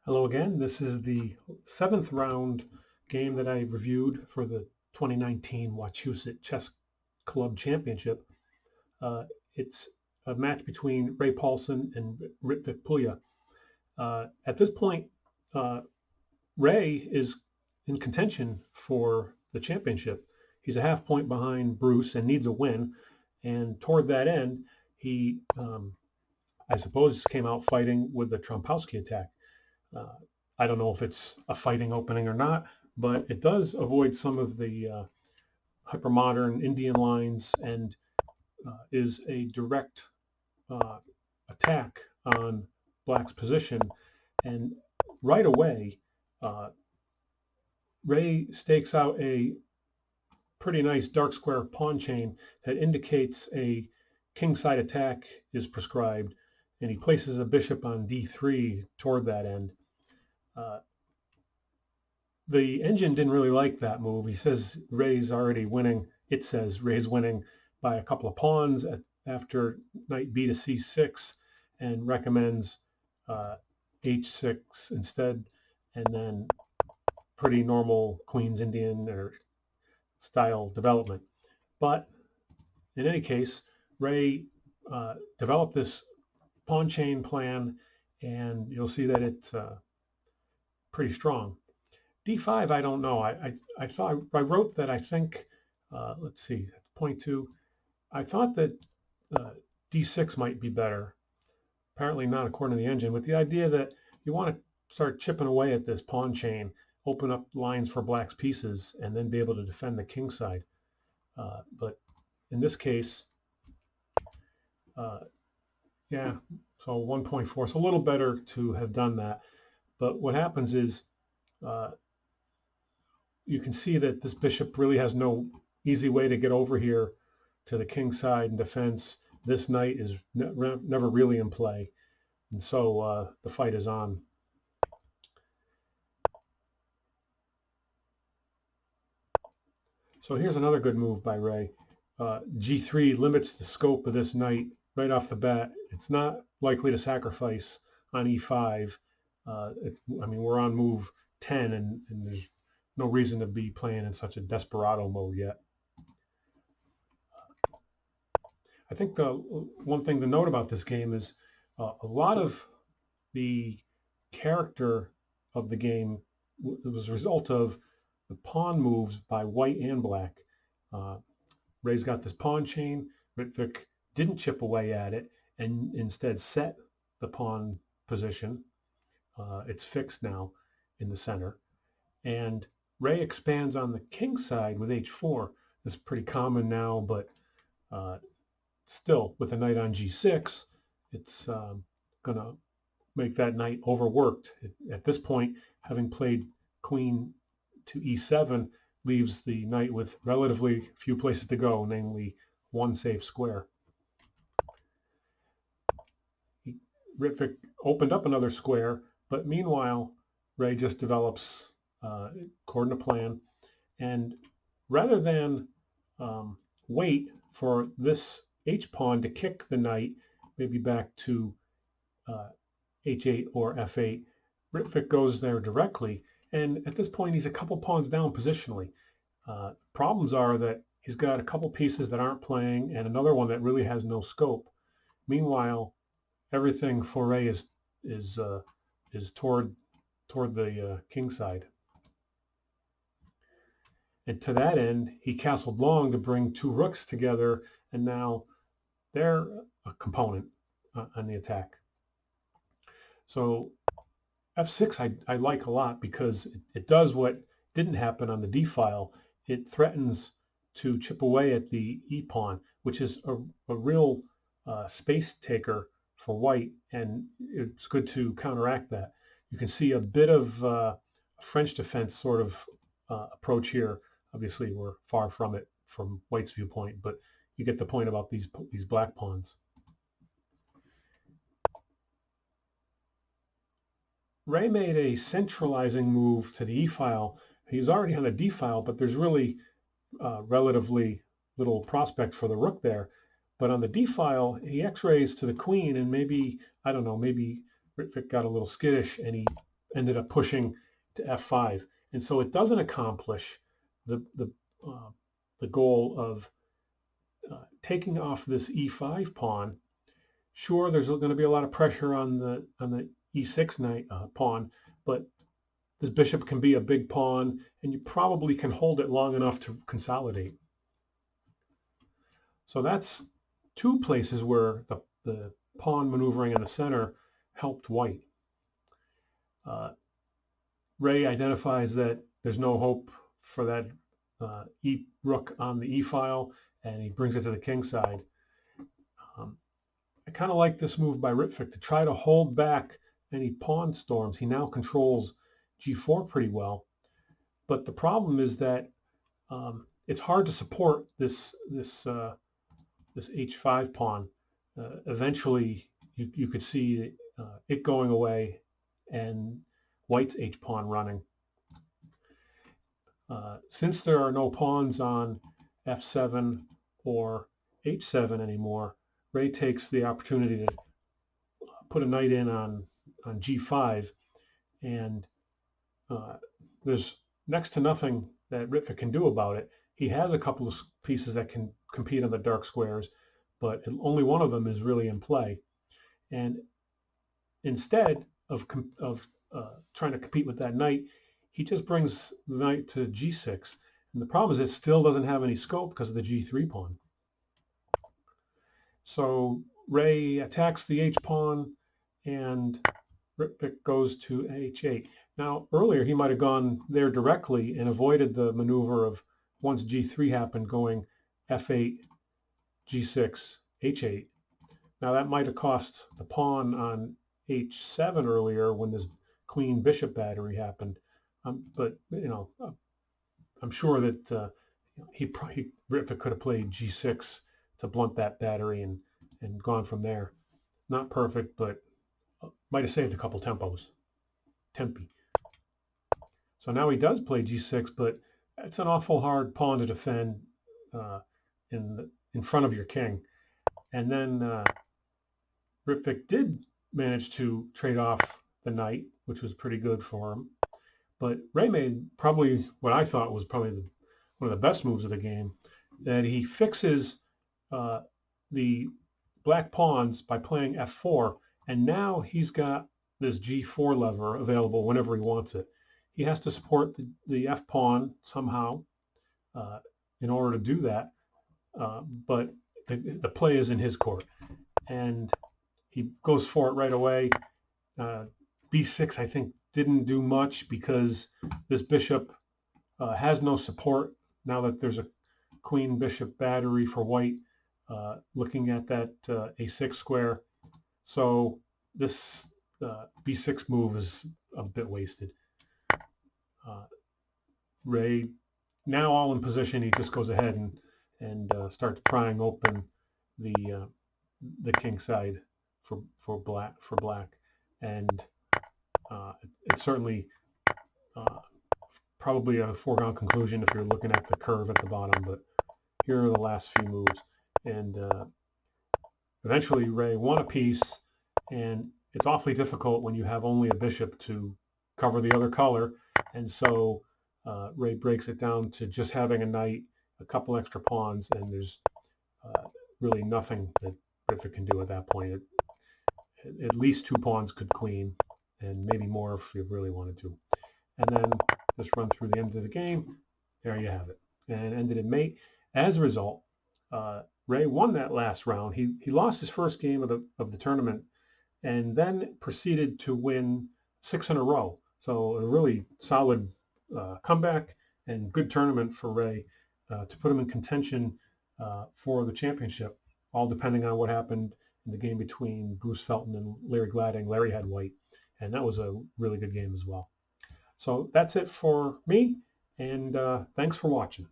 Hello again. This is the seventh round game that I reviewed for the 2019 Wachusett Chess Club Championship. Uh, it's a match between Ray Paulson and Ritvik Pulya. At this point, uh, Ray is in contention for the championship. He's a half point behind Bruce and needs a win. And toward that end, he, I suppose, came out fighting with the Trompowsky attack. Uh, I don't know if it's a fighting opening or not, but it does avoid some of the hypermodern Indian lines and is a direct uh, attack on Black's position. And right away, uh, Ray stakes out a pretty nice dark square pawn chain that indicates a kingside attack is prescribed, and he places a bishop on d3 toward that end. Uh, the engine didn't really like that move. He says Ray's already winning. It says Ray's winning by a couple of pawns after knight b to c6, and recommends h6 instead, and then pretty normal Queen's Indian or style development. But in any case, Ray developed this pawn chain plan, and you'll see that it's pretty strong. D5, I don't know. I thought I wrote that I think, let's see, point two. I thought that D6 might be better. Apparently not according to the engine, with the idea that you want to start chipping away at this pawn chain, open up lines for Black's pieces, and then be able to defend the king side. But in this case, yeah, so 1.4. It's a little better to have done that. But what happens is uh, you can see that this bishop really has no easy way to get over here to the king side in defense. This knight is never really in play. And so the fight is on. So here's another good move by Ray. G3 limits the scope of this knight right off the bat. It's not likely to sacrifice on E5. I mean, we're on move 10, and there's no reason to be playing in such a desperado mode yet. I think the one thing to note about this game is a lot of the character of the game was a result of the pawn moves by white and black. Ray's got this pawn chain. Ritvik didn't chip away at it and instead set the pawn position. It's fixed now in the center. And Ray expands on the king side with h4. This is pretty common now, but still, with a knight on g6, it's going to make that knight overworked. At this point, having played queen to e7 leaves the knight with relatively few places to go, namely one safe square. Ritvik opened up another square, but meanwhile, Ray just develops according to plan. And rather than wait for this h-pawn to kick the knight maybe back to h8 or f8, Ritvik goes there directly. And at this point, he's a couple pawns down positionally. Problems are that he's got a couple pieces that aren't playing and another one that really has no scope. Meanwhile, everything for Ray is toward the king side. And to that end, he castled long to bring two rooks together, and now they're a component on the attack. So f6 I like a lot because it does what didn't happen on the d file. It threatens to chip away at the e-pawn, which is a real space taker for white, and it's good to counteract that. You can see a bit of French defense sort of approach here. Obviously, we're far from it from white's viewpoint, but you get the point about these black pawns. Ray made a centralizing move to the e-file. He was already on the d-file, but there's really relatively little prospect for the rook there. But on the d-file, he x-rays to the queen, and maybe, I don't know, maybe Ritvik got a little skittish, and he ended up pushing to f5, and so it doesn't accomplish the goal of taking off this e5 pawn. Sure, there's going to be a lot of pressure on the e6 knight pawn, but this bishop can be a big pawn, and you probably can hold it long enough to consolidate. So that's two places where the pawn maneuvering in the center helped white. Ray identifies that there's no hope for that rook on the e-file, and he brings it to the king side. I kind of like this move by Rittvik to try to hold back any pawn storms. He now controls g4 pretty well, but the problem is that it's hard to support this h5 pawn. Eventually, you could see it going away and white's h pawn running. Since there are no pawns on f7 or h7 anymore, Ray takes the opportunity to put a knight in on g5, and there's next to nothing that Rittvik can do about it. He has a couple of pieces that can compete on the dark squares, but only one of them is really in play. And instead of trying to compete with that knight, he just brings the knight to g6. And the problem is it still doesn't have any scope because of the g3 pawn. So Ray attacks the h pawn, and Rittvik goes to h8. Now, earlier he might have gone there directly and avoided the maneuver of, once g3 happened, going f8, g6, h8. Now that might have cost the pawn on h7 earlier when this queen bishop battery happened. But I'm sure that Rittvik could have played g6 to blunt that battery and gone from there. Not perfect, but might have saved a couple tempi. So now he does play g6, but it's an awful hard pawn to defend in front of your king. And then Rittvik did manage to trade off the knight, which was pretty good for him. But Ray made probably what I thought was probably one of the best moves of the game, that he fixes the black pawns by playing f4, and now he's got this g4 lever available whenever he wants it. He has to support the f pawn somehow in order to do that, but the play is in his court, and he goes for it right away. b6, I think, didn't do much because this bishop has no support now that there's a queen bishop battery for white looking at that a6 square. So this b6 move is a bit wasted. Ray, now all in position, he just goes ahead and starts prying open the king side for black, and it's certainly probably a foregone conclusion if you're looking at the curve at the bottom. But here are the last few moves, and eventually Ray won a piece, and it's awfully difficult when you have only a bishop to cover the other color, and so Ray breaks it down to just having a knight, a couple extra pawns, and there's really nothing that Rittvik can do at that point. At least two pawns could queen, and maybe more if you really wanted to. And then just run through the end of the game. There you have it. And it ended in mate. As a result, Ray won that last round. He lost his first game of the tournament, and then proceeded to win 6 in a row. So a really solid comeback and good tournament for Ray to put him in contention for the championship, all depending on what happened in the game between Bruce Felton and Larry Gladding. Larry had white, and that was a really good game as well. So that's it for me, and thanks for watching.